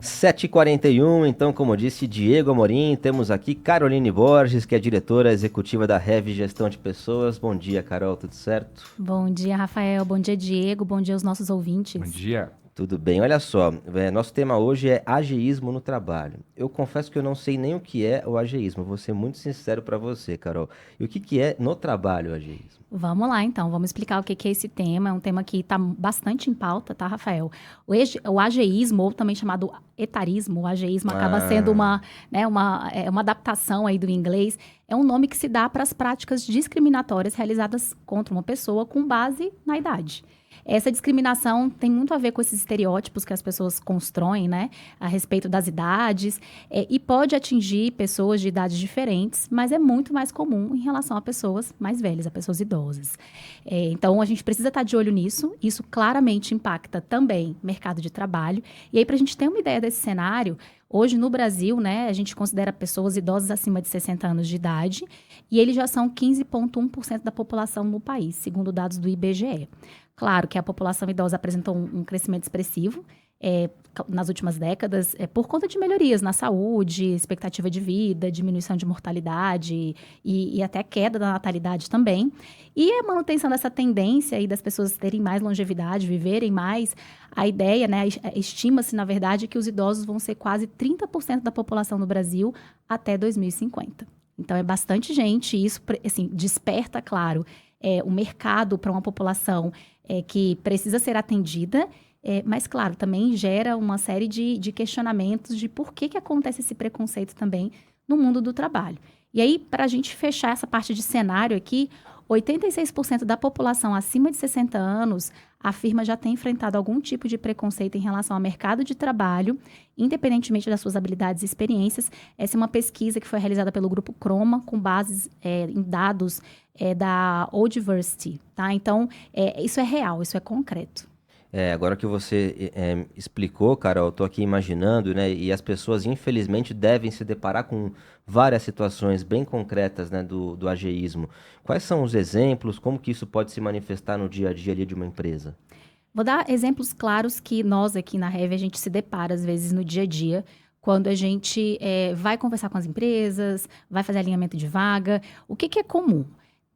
7h41, então, como disse Diego Amorim, temos aqui Caroline Borges, que é diretora executiva da Rev Gestão de Pessoas. Bom dia, Carol, tudo certo? Bom dia, Rafael. Bom dia, Diego. Bom dia aos nossos Bom ouvintes. dia. Tudo bem, olha só, nosso tema hoje é ageísmo no trabalho. Eu confesso que eu não sei nem o que é o ageísmo, vou ser muito sincero para você, Carol. E o que é no trabalho o ageísmo? Vamos lá, então. Vamos explicar o que é esse tema. É um tema que está bastante em pauta, tá, Rafael? O ageísmo, ou também chamado etarismo, o ageísmo acaba sendo uma adaptação aí do inglês. É um nome que se dá para as práticas discriminatórias realizadas contra uma pessoa com base na idade. Essa discriminação tem muito a ver com esses estereótipos que as pessoas constroem, né, a respeito das idades, e pode atingir pessoas de idades diferentes, mas é muito mais comum em relação a pessoas mais velhas, a pessoas idosas. Então, a gente precisa estar de olho nisso. Isso claramente impacta também o mercado de trabalho. E aí, para a gente ter uma ideia desse cenário, hoje no Brasil, né, a gente considera pessoas idosas acima de 60 anos de idade, e eles já são 15,1% da população no país, segundo dados do IBGE. Claro que a população idosa apresentou um crescimento expressivo nas últimas décadas, por conta de melhorias na saúde, expectativa de vida, diminuição de mortalidade e até queda da natalidade também. E a manutenção dessa tendência aí das pessoas terem mais longevidade, viverem mais, a ideia, né, estima-se, na verdade, que os idosos vão ser quase 30% da população no Brasil até 2050. Então, é bastante gente, e isso, assim, desperta, claro, o mercado para uma população que precisa ser atendida, mas, claro, também gera uma série de questionamentos de por que acontece esse preconceito também no mundo do trabalho. E aí, para a gente fechar essa parte de cenário aqui, 86% da população acima de 60 anos afirma já ter enfrentado algum tipo de preconceito em relação ao mercado de trabalho, independentemente das suas habilidades e experiências. Essa é uma pesquisa que foi realizada pelo Grupo Croma, com bases em dados da Oldversity, tá? Então, isso é real, isso é concreto. Agora que você explicou, Carol, eu tô aqui imaginando, né? E as pessoas, infelizmente, devem se deparar com várias situações bem concretas, né, do ageísmo. Quais são os exemplos? Como que isso pode se manifestar no dia a dia ali de uma empresa? Vou dar exemplos claros que nós aqui na Rev a gente se depara, às vezes, no dia a dia, quando a gente vai conversar com as empresas, vai fazer alinhamento de vaga. O que é comum?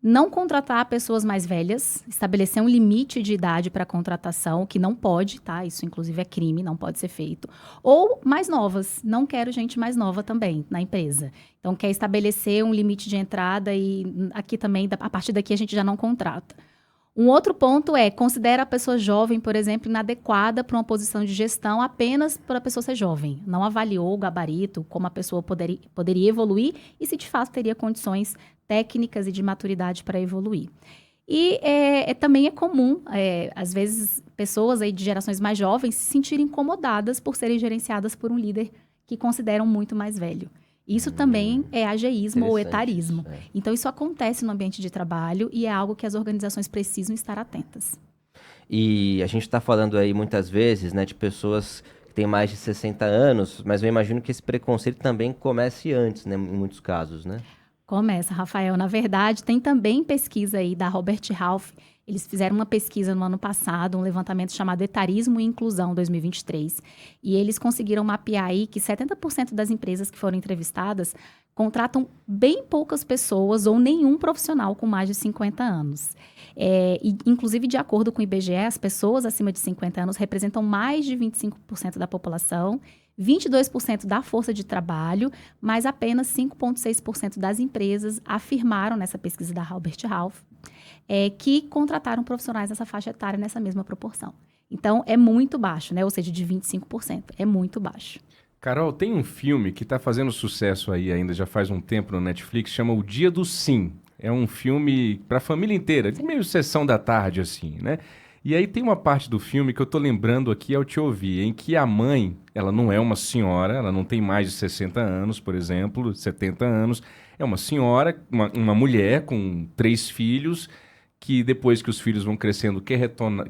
Não contratar pessoas mais velhas, estabelecer um limite de idade para contratação, que não pode, tá? Isso, inclusive, é crime, não pode ser feito. Ou mais novas. Não quero gente mais nova também na empresa. Então, quer estabelecer um limite de entrada e aqui também, a partir daqui, a gente já não contrata. Um outro ponto considera a pessoa jovem, por exemplo, inadequada para uma posição de gestão apenas por a pessoa ser jovem. Não avaliou o gabarito, como a pessoa poderia evoluir e se de fato teria condições técnicas e de maturidade para evoluir. E também é comum, às vezes, pessoas aí de gerações mais jovens se sentirem incomodadas por serem gerenciadas por um líder que consideram muito mais velho. Isso também é ageísmo ou etarismo. Isso. Então, isso acontece no ambiente de trabalho e é algo que as organizações precisam estar atentas. E a gente está falando aí muitas vezes, né, de pessoas que têm mais de 60 anos, mas eu imagino que esse preconceito também comece antes, né, em muitos casos, né? Começa, Rafael. Na verdade, tem também pesquisa aí da Robert Half. Eles fizeram uma pesquisa no ano passado, um levantamento chamado Etarismo e Inclusão 2023. E eles conseguiram mapear aí que 70% das empresas que foram entrevistadas contratam bem poucas pessoas ou nenhum profissional com mais de 50 anos. E, inclusive, de acordo com o IBGE, as pessoas acima de 50 anos representam mais de 25% da população, 22% da força de trabalho, mas apenas 5,6% das empresas afirmaram nessa pesquisa da Robert Half que contrataram profissionais nessa faixa etária nessa mesma proporção. Então, é muito baixo, né? Ou seja, de 25%. É muito baixo. Carol, tem um filme que está fazendo sucesso aí ainda já faz um tempo no Netflix, chama O Dia do Sim. É um filme para a família inteira, de meio sessão da tarde, assim, né? E aí tem uma parte do filme que eu tô lembrando aqui ao te ouvir, em que a mãe, ela não é uma senhora, ela não tem mais de 60 anos, por exemplo, 70 anos. É uma senhora, uma mulher com 3 filhos, que depois que os filhos vão crescendo quer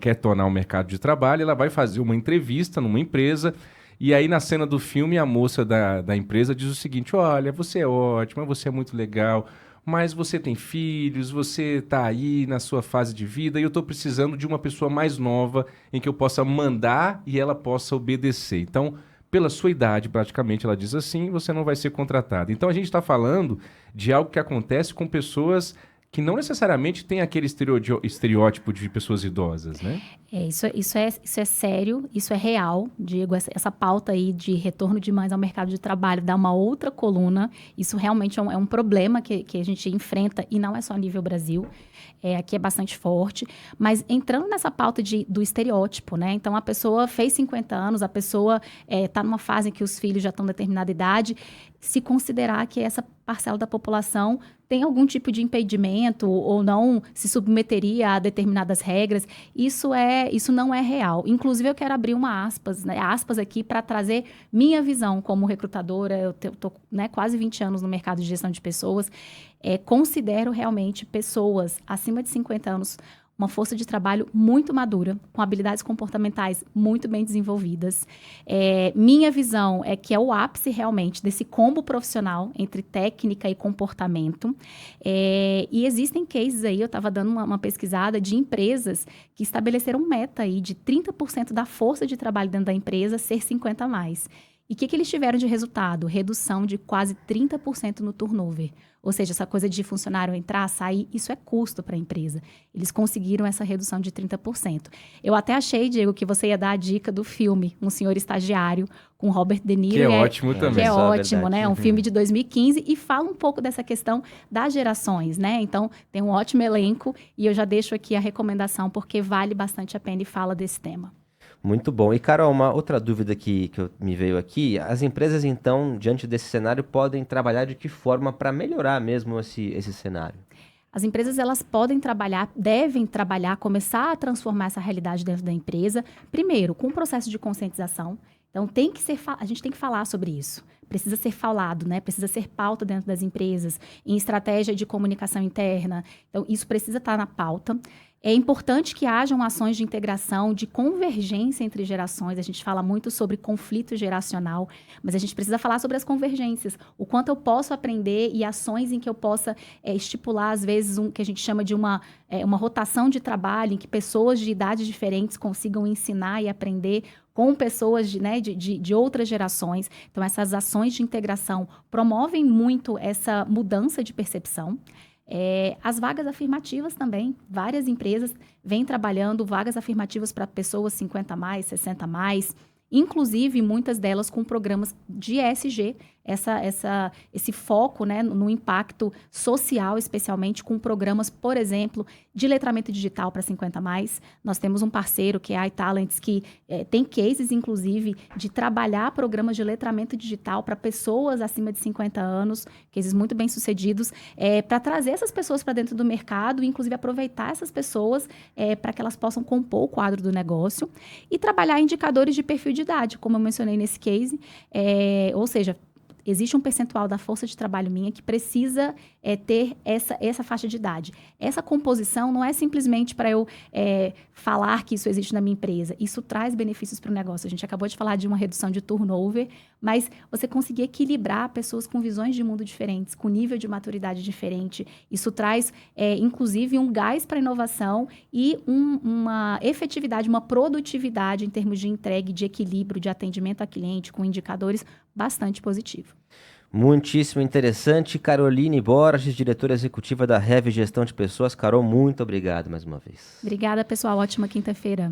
retornar ao mercado de trabalho, ela vai fazer uma entrevista numa empresa. E aí, na cena do filme, a moça da empresa diz o seguinte: olha, você é ótima, você é muito legal, mas você tem filhos, você está aí na sua fase de vida e eu estou precisando de uma pessoa mais nova em que eu possa mandar e ela possa obedecer. Então, pela sua idade, praticamente, ela diz assim, você não vai ser contratado. Então, a gente está falando de algo que acontece com pessoas que não necessariamente têm aquele estereótipo de pessoas idosas, né? Isso é sério, isso é real, Diego. Essa pauta aí de retorno de mães ao mercado de trabalho dá uma outra coluna. Isso realmente é um problema que a gente enfrenta, e não é só a nível Brasil. Aqui é bastante forte. Mas entrando nessa pauta do estereótipo, né? Então, a pessoa fez 50 anos, a pessoa está numa fase em que os filhos já estão em determinada idade, se considerar que essa parcela da população tem algum tipo de impedimento ou não se submeteria a determinadas regras, isso não é real. Inclusive, eu quero abrir uma aspas, né, aspas aqui para trazer minha visão como recrutadora. Eu estou quase 20 anos no mercado de gestão de pessoas. Considero realmente pessoas acima de 50 anos uma força de trabalho muito madura, com habilidades comportamentais muito bem desenvolvidas. Minha visão é que é o ápice realmente desse combo profissional entre técnica e comportamento. E existem cases aí, eu estava dando uma pesquisada de empresas que estabeleceram meta aí de 30% da força de trabalho dentro da empresa ser 50 a mais. E o que eles tiveram de resultado? Redução de quase 30% no turnover. Ou seja, essa coisa de funcionário entrar, sair, isso é custo para a empresa. Eles conseguiram essa redução de 30%. Eu até achei, Diego, que você ia dar a dica do filme Um Senhor Estagiário, com Robert De Niro. Que é ótimo também. Que é Só ótimo, verdade. né? Um filme de 2015 e fala um pouco dessa questão das gerações, né? Então, tem um ótimo elenco e eu já deixo aqui a recomendação porque vale bastante a pena e fala desse tema. Muito bom. E, Carol, uma outra dúvida que me veio aqui. As empresas, então, diante desse cenário, podem trabalhar de que forma para melhorar mesmo esse cenário? As empresas, elas podem trabalhar, devem trabalhar, começar a transformar essa realidade dentro da empresa, primeiro, com um processo de conscientização. Então, a gente tem que falar sobre isso. Precisa ser falado, né? Precisa ser pauta dentro das empresas, em estratégia de comunicação interna. Então, isso precisa estar na pauta. É importante que hajam ações de integração, de convergência entre gerações. A gente fala muito sobre conflito geracional, mas a gente precisa falar sobre as convergências. O quanto eu posso aprender e ações em que eu possa estipular, às vezes, que a gente chama de uma rotação de trabalho, em que pessoas de idades diferentes consigam ensinar e aprender com pessoas de outras gerações. Então, essas ações de integração promovem muito essa mudança de percepção. As vagas afirmativas também. Várias empresas vêm trabalhando vagas afirmativas para pessoas 50 a mais, 60 a mais, inclusive muitas delas com programas de ESG, esse foco, né, no impacto social, especialmente com programas, por exemplo, de letramento digital para 50 a mais. Nós temos um parceiro, que é a iTalents, que tem cases, inclusive, de trabalhar programas de letramento digital para pessoas acima de 50 anos, cases muito bem sucedidos, para trazer essas pessoas para dentro do mercado e, inclusive, aproveitar essas pessoas para que elas possam compor o quadro do negócio e trabalhar indicadores de perfil de idade, como eu mencionei nesse case, ou seja, existe um percentual da força de trabalho minha que precisa ter essa faixa de idade. Essa composição não é simplesmente para eu falar que isso existe na minha empresa. Isso traz benefícios para o negócio. A gente acabou de falar de uma redução de turnover, mas você conseguir equilibrar pessoas com visões de mundo diferentes, com nível de maturidade diferente. Isso traz, inclusive, um gás para a inovação e uma efetividade, uma produtividade em termos de entrega, de equilíbrio, de atendimento a cliente, com indicadores bastante positivos. Muitíssimo interessante. Caroline Borges, diretora executiva da Rev Gestão de Pessoas. Carol, muito obrigado mais uma vez. Obrigada, pessoal. Ótima quinta-feira.